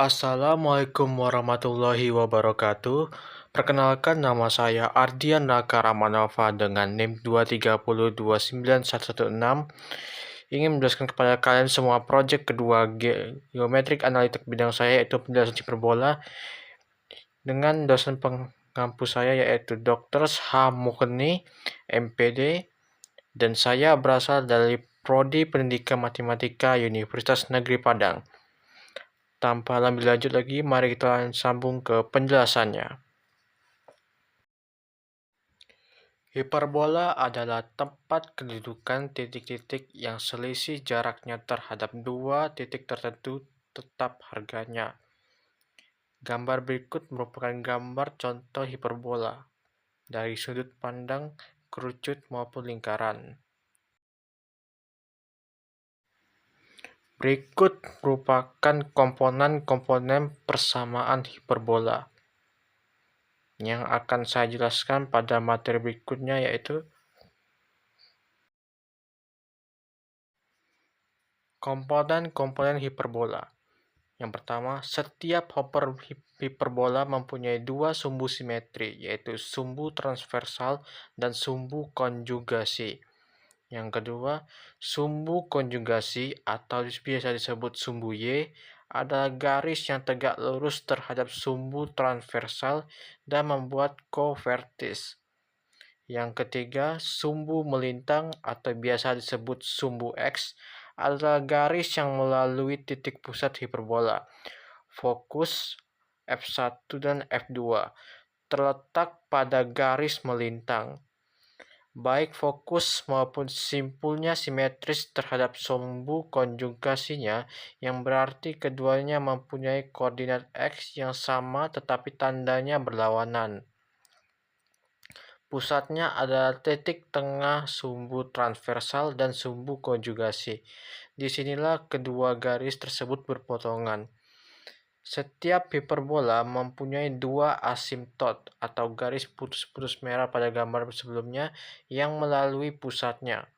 Assalamualaikum warahmatullahi wabarakatuh. Perkenalkan, nama saya Ardian Raka Ramanova dengan NIM 230291116. Ingin menjelaskan kepada kalian semua proyek kedua geometrik analitik bidang saya, yaitu penjelasan hiperbola, dengan dosen pengampu saya yaitu Dr. H. Mukni, MPD, dan saya berasal dari Prodi Pendidikan Matematika Universitas Negeri Padang. Tanpa lebih lanjut lagi, mari kita sambung ke penjelasannya. Hiperbola adalah tempat kedudukan titik-titik yang selisih jaraknya terhadap dua titik tertentu tetap harganya. Gambar berikut merupakan gambar contoh hiperbola dari sudut pandang kerucut maupun lingkaran. Berikut merupakan komponen-komponen persamaan hiperbola yang akan saya jelaskan pada materi berikutnya, yaitu komponen-komponen hiperbola. Yang pertama, setiap hiperbola mempunyai dua sumbu simetri, yaitu sumbu transversal dan sumbu konjugasi. Yang kedua, sumbu konjugasi atau biasa disebut sumbu Y adalah garis yang tegak lurus terhadap sumbu transversal dan membuat kovertis. Yang ketiga, sumbu melintang atau biasa disebut sumbu X adalah garis yang melalui titik pusat hiperbola, fokus F1 dan F2, terletak pada garis melintang. Baik fokus maupun simpulnya simetris terhadap sumbu konjugasinya, yang berarti keduanya mempunyai koordinat X yang sama tetapi tandanya berlawanan. Pusatnya adalah titik tengah sumbu transversal dan sumbu konjugasi. Disinilah kedua garis tersebut berpotongan. Setiap hiperbola mempunyai dua asimtot atau garis putus-putus merah pada gambar sebelumnya yang melalui pusatnya.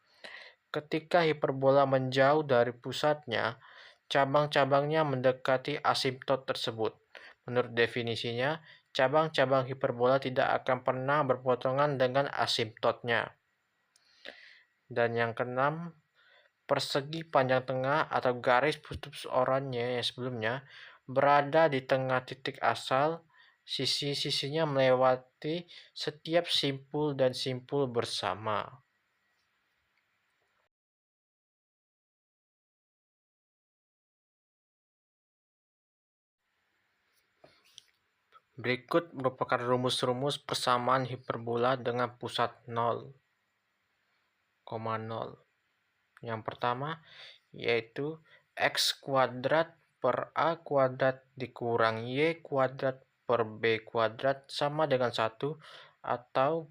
Ketika hiperbola menjauh dari pusatnya, cabang-cabangnya mendekati asimtot tersebut. Menurut definisinya, cabang-cabang hiperbola tidak akan pernah berpotongan dengan asimtotnya. Dan yang keenam, persegi panjang tengah atau garis putus oranye yang sebelumnya berada di tengah titik asal. Sisi-sisinya melewati setiap simpul dan simpul bersama. Berikut merupakan rumus-rumus persamaan hiperbola dengan pusat 0,0. Yang pertama yaitu X kuadrat per A kuadrat dikurang Y kuadrat per B kuadrat sama dengan 1, atau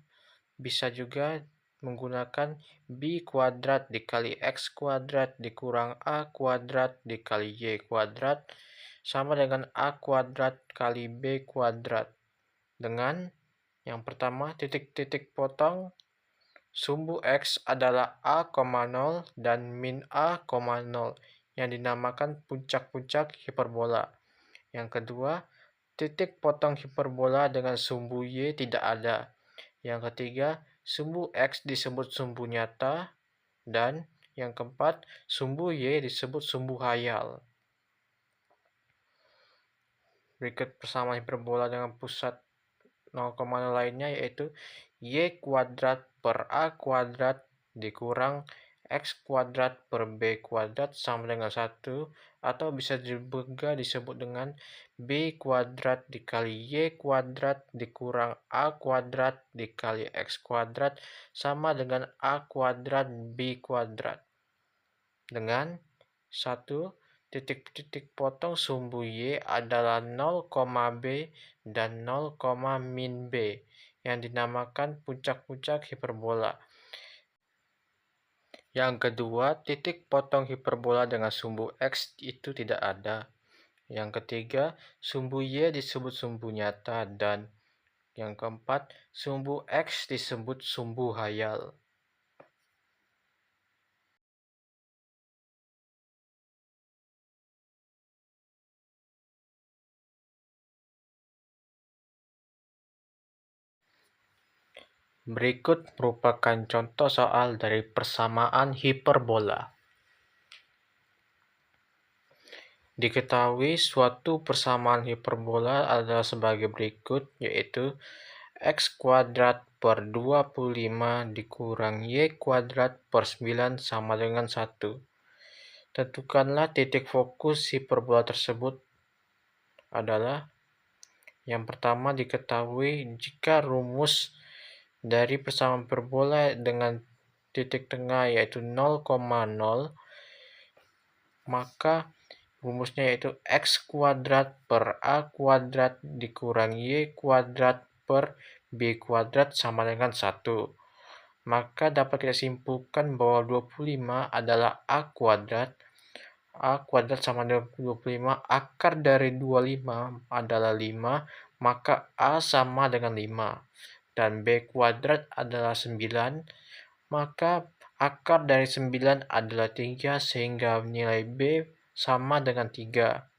bisa juga menggunakan B kuadrat dikali X kuadrat dikurang A kuadrat dikali Y kuadrat sama dengan A kuadrat kali B kuadrat. Dengan yang pertama, titik-titik potong sumbu X adalah A,0 dan min A,0 yang dinamakan puncak-puncak hiperbola. Yang kedua, titik potong hiperbola dengan sumbu Y tidak ada. Yang ketiga, sumbu X disebut sumbu nyata. Dan yang keempat, sumbu Y disebut sumbu khayal. Berikut persamaan hiperbola dengan pusat 0,0 lainnya, yaitu Y kuadrat per A kuadrat dikurang X kuadrat per B kuadrat sama dengan 1, atau bisa juga disebut dengan B kuadrat dikali Y kuadrat dikurang A kuadrat dikali X kuadrat sama dengan A kuadrat B kuadrat. Dengan 1, titik-titik potong sumbu Y adalah 0, B dan 0, min B yang dinamakan puncak-puncak hiperbola. Yang kedua, titik potong hiperbola dengan sumbu X itu tidak ada. Yang ketiga, sumbu Y disebut sumbu nyata. Dan yang keempat, sumbu X disebut sumbu khayal. Berikut merupakan contoh soal dari persamaan hiperbola. Diketahui suatu persamaan hiperbola adalah sebagai berikut, yaitu x kuadrat per 25 dikurang y kuadrat per 9 sama dengan 1. Tentukanlah titik fokus hiperbola tersebut adalah yang pertama diketahui jika rumus dari persamaan hiperbola dengan titik tengah yaitu 0,0, maka rumusnya yaitu x kuadrat per a kuadrat dikurang y kuadrat per b kuadrat sama dengan 1. Maka dapat kita simpulkan bahwa 25 adalah a kuadrat. A kuadrat sama dengan 25, akar dari 25 adalah 5, maka A sama dengan 5. Dan B kuadrat adalah 9, maka akar dari 9 adalah 3, sehingga nilai B sama dengan 3.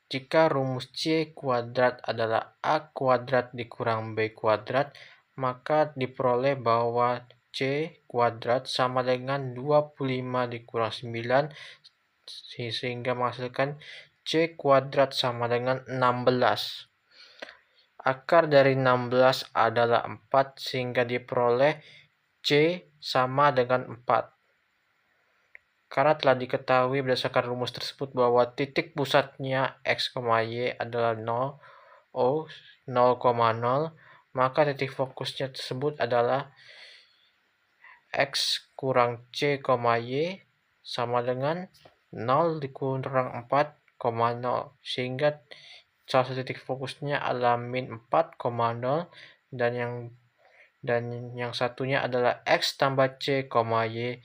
Jika rumus C kuadrat adalah A kuadrat dikurang B kuadrat, maka diperoleh bahwa C kuadrat sama dengan 25 dikurang 9, sehingga menghasilkan C kuadrat sama dengan 16. Akar dari 16 adalah 4, sehingga diperoleh C sama dengan 4. Karena telah diketahui berdasarkan rumus tersebut bahwa titik pusatnya x, y adalah 0, 0,0, maka titik fokusnya tersebut adalah x kurang c, y sama dengan 0 dikurang 4,0, sehingga salah satu titik fokusnya adalah min 4,0 dan yang satunya adalah x tambah c, y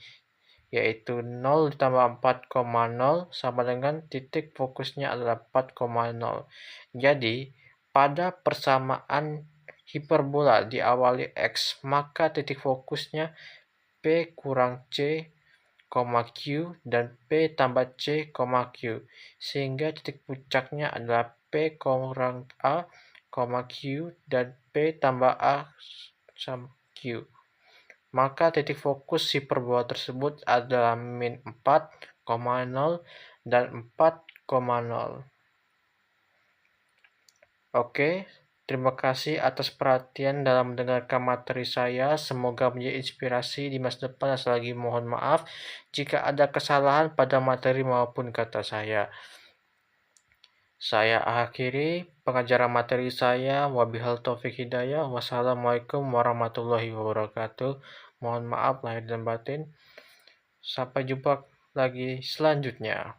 yaitu 0 ditambah 4,0 sama dengan titik fokusnya adalah 4,0. Jadi, pada persamaan hiperbola diawali x, maka titik fokusnya P kurang C, Q dan P tambah C, Q. Sehingga titik puncaknya adalah P kurang A, Q dan P tambah A sama Q. Maka titik fokus hiperbola tersebut adalah min 4,0 dan 4,0. Oke, terima kasih atas perhatian dalam mendengarkan materi saya. Semoga menjadi inspirasi di masa depan. Selagi mohon maaf jika ada kesalahan pada materi maupun kata saya. Saya akhiri pengajaran materi saya. Wabihal taufik hidayah. Wassalamualaikum warahmatullahi wabarakatuh. Mohon maaf lahir dan batin. Sampai jumpa lagi selanjutnya.